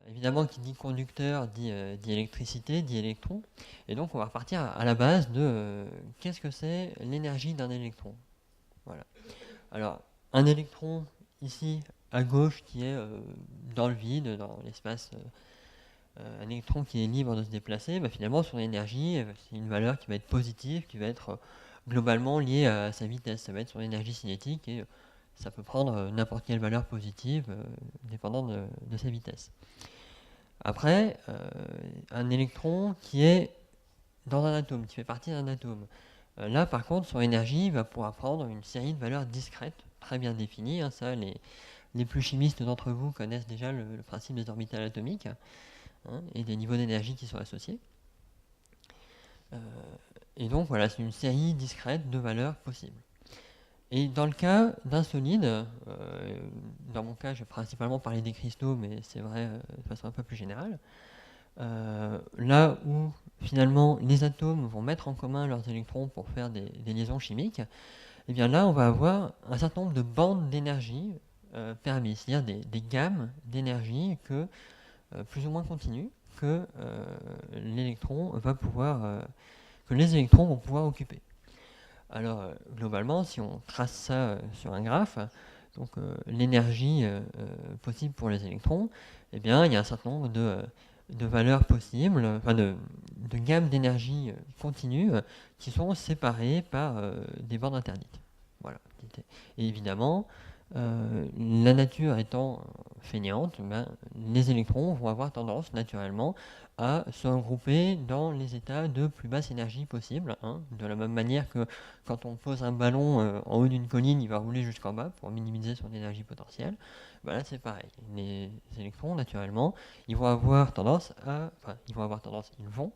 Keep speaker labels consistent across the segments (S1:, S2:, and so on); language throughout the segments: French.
S1: Évidemment, qui dit conducteur dit électricité, dit électron. Et donc, on va repartir à la base de qu'est-ce que c'est l'énergie d'un électron. Voilà. Alors, un électron, ici, à gauche, qui est dans le vide, dans l'espace, un électron qui est libre de se déplacer, bah, finalement, son énergie, c'est une valeur qui va être positive, qui va être globalement liée à sa vitesse. Ça va être son énergie cinétique, et ça peut prendre n'importe quelle valeur positive, dépendant de sa vitesse. Après, un électron qui est dans un atome, qui fait partie d'un atome. Là, par contre, son énergie va pouvoir prendre une série de valeurs discrètes, très bien définies. Hein, ça, les plus chimistes d'entre vous connaissent déjà le principe des orbitales atomiques, hein, et des niveaux d'énergie qui sont associés. Et donc, voilà, c'est une série discrète de valeurs possibles. Et dans le cas d'un solide, dans mon cas, je vais principalement parler des cristaux, mais c'est vrai de façon un peu plus générale. Là où finalement les atomes vont mettre en commun leurs électrons pour faire des liaisons chimiques, et bien là on va avoir un certain nombre de bandes d'énergie permises, c'est-à-dire des gammes d'énergie plus ou moins continues que l'électron va pouvoir, que les électrons vont pouvoir occuper. Alors globalement, si on trace ça sur un graphe, donc l'énergie possible pour les électrons, eh bien il y a un certain nombre de valeurs possibles, enfin de gammes d'énergie continues qui sont séparées par des bornes interdites. Voilà. Et évidemment, la nature étant fainéante, ben, les électrons vont avoir tendance naturellement à se regrouper dans les états de plus basse énergie possible, hein, de la même manière que quand on pose un ballon en haut d'une colline, il va rouler jusqu'en bas pour minimiser son énergie potentielle. Ben là, c'est pareil. Les électrons, naturellement, ils vont avoir tendance, ils vont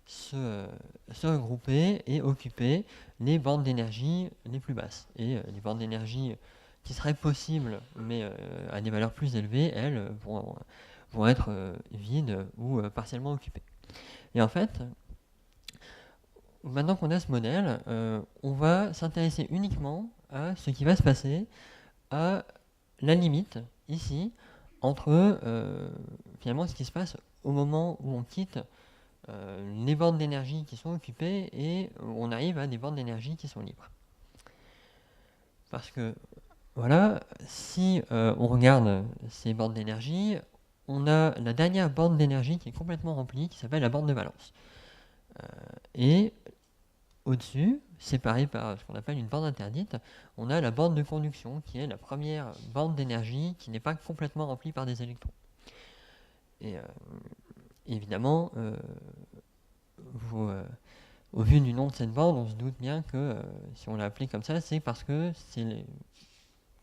S1: se regrouper et occuper les bandes d'énergie les plus basses. Et les bandes d'énergie qui seraient possibles, mais à des valeurs plus élevées, elles vont être vides ou partiellement occupées. Et en fait, maintenant qu'on a ce modèle, on va s'intéresser uniquement à ce qui va se passer à la limite, ici, entre finalement ce qui se passe au moment où on quitte les bornes d'énergie qui sont occupées et on arrive à des bornes d'énergie qui sont libres. Parce que, voilà, si on regarde ces bornes d'énergie, on a la dernière borne d'énergie qui est complètement remplie, qui s'appelle la borne de valence. Et au-dessus, séparée par ce qu'on appelle une borne interdite, on a la borne de conduction, qui est la première borne d'énergie qui n'est pas complètement remplie par des électrons. Et évidemment, au vu du nom de cette borne, on se doute bien que si on l'a appelée comme ça, c'est parce que c'est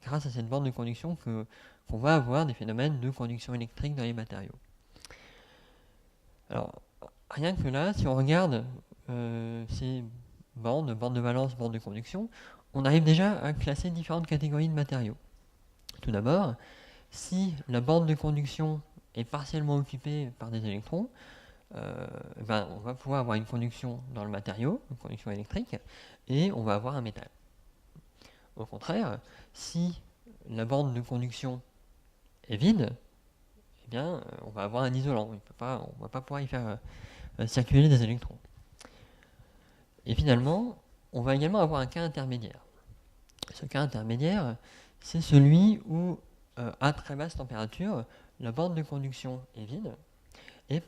S1: grâce à cette borne de conduction qu'on va avoir des phénomènes de conduction électrique dans les matériaux. Alors, rien que là, si on regarde ces bornes de valence, bornes de conduction, on arrive déjà à classer différentes catégories de matériaux. Tout d'abord, si la borne de conduction est partiellement occupée par des électrons, on va pouvoir avoir une conduction dans le matériau, une conduction électrique, et on va avoir un métal. Au contraire, si la borne de conduction est vide, eh bien, on va avoir un isolant. On ne va pas pouvoir y faire circuler des électrons. Et finalement, on va également avoir un cas intermédiaire. Ce cas intermédiaire, c'est celui où, à très basse température, la borne de conduction est vide, et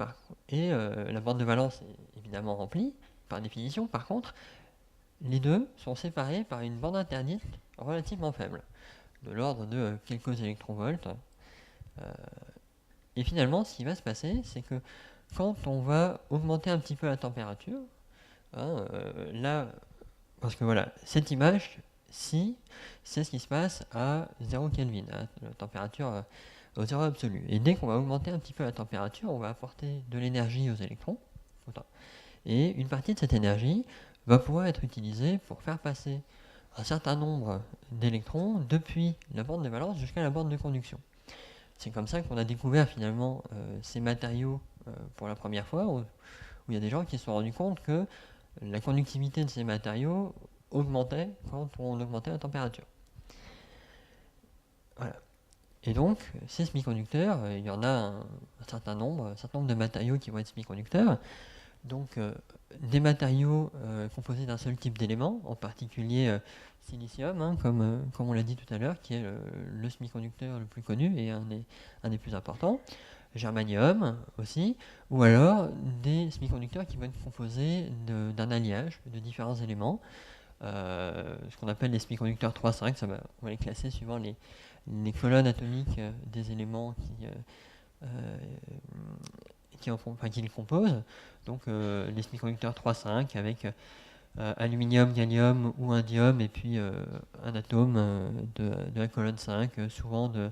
S1: la borne de valence est évidemment remplie, par définition. Par contre, les deux sont séparés par une bande interdite relativement faible, de l'ordre de quelques électronvolts. Et finalement, ce qui va se passer, c'est que quand on va augmenter un petit peu la température, là, parce que voilà, cette image-ci, c'est ce qui se passe à 0 Kelvin, hein, la température au zéro absolu. Et dès qu'on va augmenter un petit peu la température, on va apporter de l'énergie aux électrons, et une partie de cette énergie va pouvoir être utilisée pour faire passer un certain nombre d'électrons depuis la borne de valence jusqu'à la borne de conduction. C'est comme ça qu'on a découvert finalement ces matériaux pour la première fois, où il y a des gens qui se sont rendus compte que la conductivité de ces matériaux augmentait quand on augmentait la température. Voilà. Et donc, ces semi-conducteurs, il y en a un certain nombre de matériaux qui vont être semi-conducteurs. Donc, des matériaux composés d'un seul type d'élément, en particulier silicium, hein, comme on l'a dit tout à l'heure, qui est le semi-conducteur le plus connu et un des plus importants. Germanium aussi, ou alors des semi-conducteurs qui vont être composés d'un alliage de différents éléments, ce qu'on appelle les semi-conducteurs 3-5, on va les classer suivant les colonnes atomiques des éléments qui les composent. Donc les semi-conducteurs 3-5 avec aluminium, gallium ou indium, et puis un atome de la colonne 5, souvent de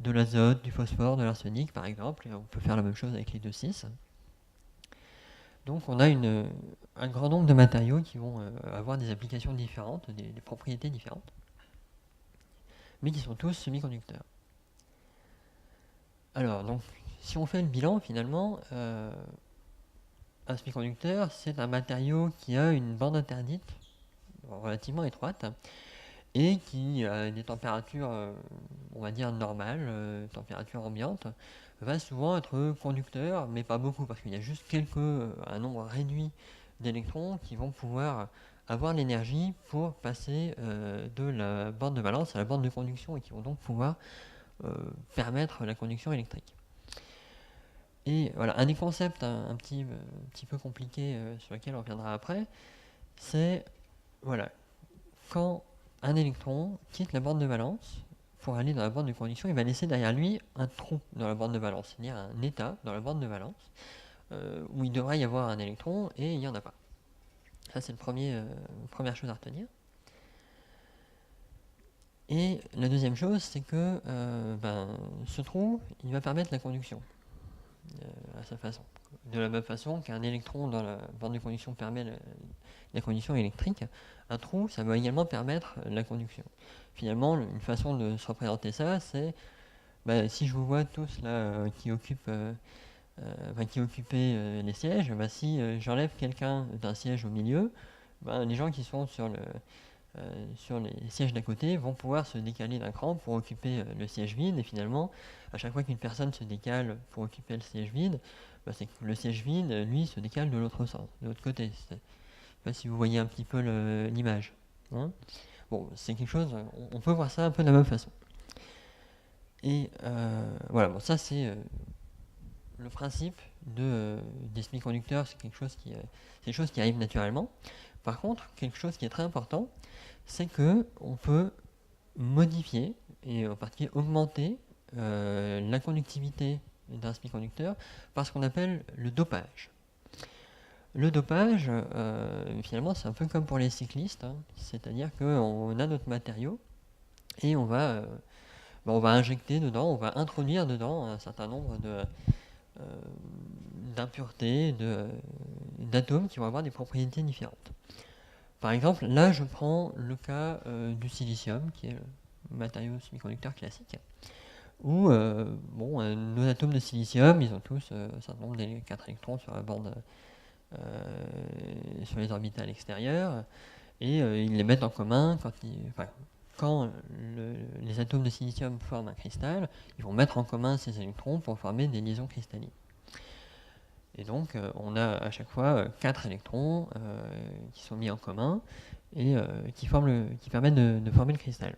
S1: l'azote, du phosphore, de l'arsenic par exemple, et on peut faire la même chose avec les 2,6. Donc on a un grand nombre de matériaux qui vont avoir des applications différentes, des propriétés différentes, mais qui sont tous semi-conducteurs. Alors, donc, si on fait le bilan, finalement, un semi-conducteur, c'est un matériau qui a une bande interdite relativement étroite et qui, à des températures, on va dire normales, température ambiante, va souvent être conducteur, mais pas beaucoup, parce qu'il y a juste un nombre réduit d'électrons qui vont pouvoir avoir l'énergie pour passer de la bande de valence à la bande de conduction et qui vont donc pouvoir permettre la conduction électrique. Et voilà, un des concepts un petit peu compliqués sur lequel on reviendra après, c'est voilà, quand un électron quitte la bande de valence pour aller dans la bande de conduction, il va laisser derrière lui un trou dans la bande de valence, c'est-à-dire un état dans la bande de valence où il devrait y avoir un électron et il n'y en a pas. Ça, c'est la première chose à retenir. Et la deuxième chose, c'est que ce trou, il va permettre la conduction à sa façon. De la même façon qu'un électron dans la bande de conduction permet la conduction électrique, un trou, ça va également permettre la conduction. Finalement, une façon de se représenter ça, c'est si je vous vois tous là qui occupaient les sièges, si j'enlève quelqu'un d'un siège au milieu, les gens qui sont sur les sièges d'à côté vont pouvoir se décaler d'un cran pour occuper le siège vide, et finalement, à chaque fois qu'une personne se décale pour occuper le siège vide, c'est que le siège vide, lui, se décale de l'autre sens, de l'autre côté. Je sais pas si vous voyez un petit peu l'image. Hein. Bon, c'est quelque chose, on peut voir ça un peu de la même façon. Et voilà, bon, ça c'est le principe des semi-conducteurs, c'est quelque chose qui arrive naturellement. Par contre, quelque chose qui est très important, c'est qu'on peut modifier et en particulier augmenter la conductivité d'un semi-conducteur par ce qu'on appelle le dopage. Le dopage, finalement, c'est un peu comme pour les cyclistes, hein, c'est-à-dire qu'on a notre matériau et on va injecter dedans, on va introduire dedans un certain nombre d'impuretés, d'atomes qui vont avoir des propriétés différentes. Par exemple, là je prends le cas du silicium, qui est le matériau semi-conducteur classique, où nos atomes de silicium, ils ont tous un certain nombre de 4 électrons sur la bande, sur les orbitales extérieures, et ils les mettent en commun quand les atomes de silicium forment un cristal, ils vont mettre en commun ces électrons pour former des liaisons cristallines. Et donc, on a à chaque fois 4 électrons qui sont mis en commun et qui permettent de former le cristal.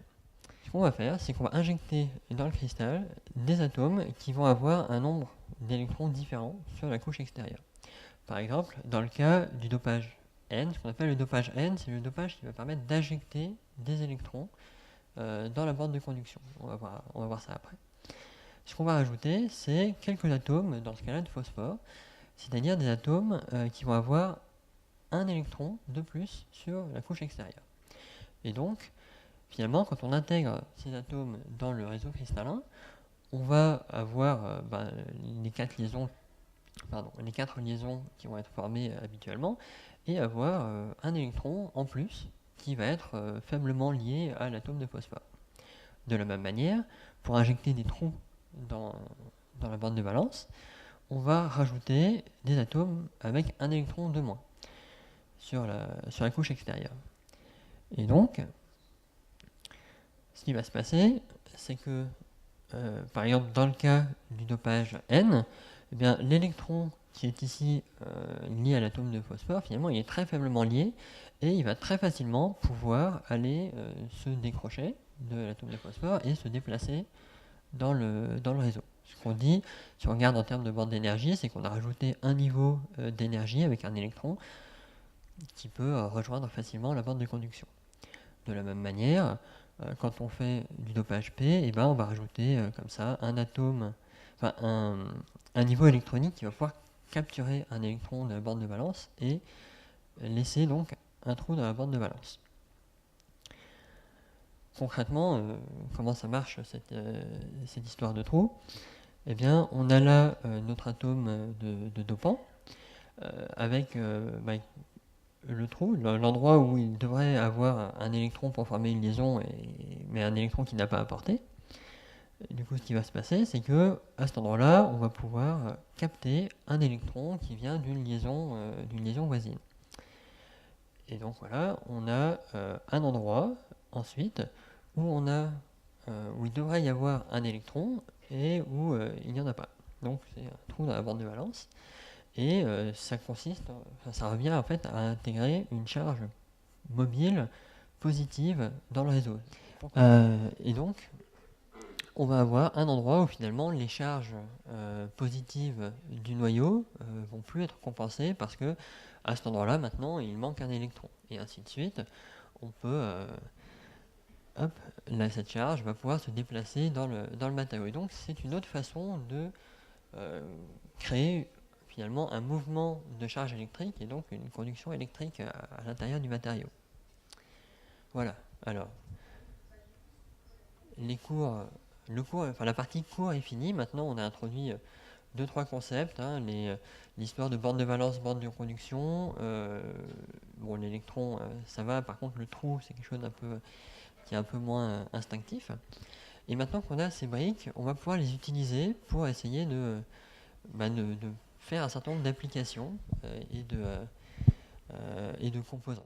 S1: Ce qu'on va faire, c'est qu'on va injecter dans le cristal des atomes qui vont avoir un nombre d'électrons différents sur la couche extérieure. Par exemple, dans le cas du dopage N, ce qu'on appelle le dopage N, c'est le dopage qui va permettre d'injecter des électrons dans la bande de conduction. On va voir ça après. Ce qu'on va rajouter, c'est quelques atomes, dans ce cas-là de phosphore, c'est-à-dire des atomes qui vont avoir un électron de plus sur la couche extérieure. Et donc, finalement, quand on intègre ces atomes dans le réseau cristallin, on va avoir les 4 liaisons qui vont être formées habituellement, et avoir un électron en plus qui va être faiblement lié à l'atome de phosphore. De la même manière, pour injecter des trous dans la bande de valence, on va rajouter des atomes avec un électron de moins sur la couche extérieure. Et donc, ce qui va se passer, c'est que par exemple, dans le cas du dopage N, eh bien, l'électron qui est ici lié à l'atome de phosphore, finalement, il est très faiblement lié et il va très facilement pouvoir aller se décrocher de l'atome de phosphore et se déplacer dans le réseau. Ce qu'on dit, si on regarde en termes de bande d'énergie, c'est qu'on a rajouté un niveau d'énergie avec un électron qui peut rejoindre facilement la bande de conduction. De la même manière, quand on fait du dopage P, on va rajouter comme ça un atome, enfin un niveau électronique qui va pouvoir capturer un électron de la bande de valence et laisser donc un trou dans la bande de valence. Concrètement, comment ça marche cette histoire de trou? Eh bien, on a là notre atome de dopant avec le trou, l'endroit où il devrait avoir un électron pour former une liaison, mais un électron qui n'a pas apporté. Du coup, ce qui va se passer, c'est que à cet endroit-là, on va pouvoir capter un électron qui vient d'une liaison voisine. Et donc voilà, on a un endroit ensuite où où il devrait y avoir un électron et où il n'y en a pas. Donc c'est un trou dans la bande de valence. Et ça revient en fait à intégrer une charge mobile positive dans le réseau. Et donc, on va avoir un endroit où finalement les charges positives du noyau vont plus être compensées parce que à cet endroit-là, maintenant, il manque un électron. Et ainsi de suite, on peut, cette charge va pouvoir se déplacer dans le matériau. Et donc, c'est une autre façon de créer finalement un mouvement de charge électrique et donc une conduction électrique à l'intérieur du matériau. Voilà. Alors, la partie cours est finie. Maintenant, on a introduit 2-3 concepts. L'histoire de bande de valence, bande de conduction. L'électron, ça va. Par contre, le trou, c'est quelque chose qui est un peu moins instinctif. Et maintenant qu'on a ces briques, on va pouvoir les utiliser pour essayer de faire un certain nombre d'applications et de composants.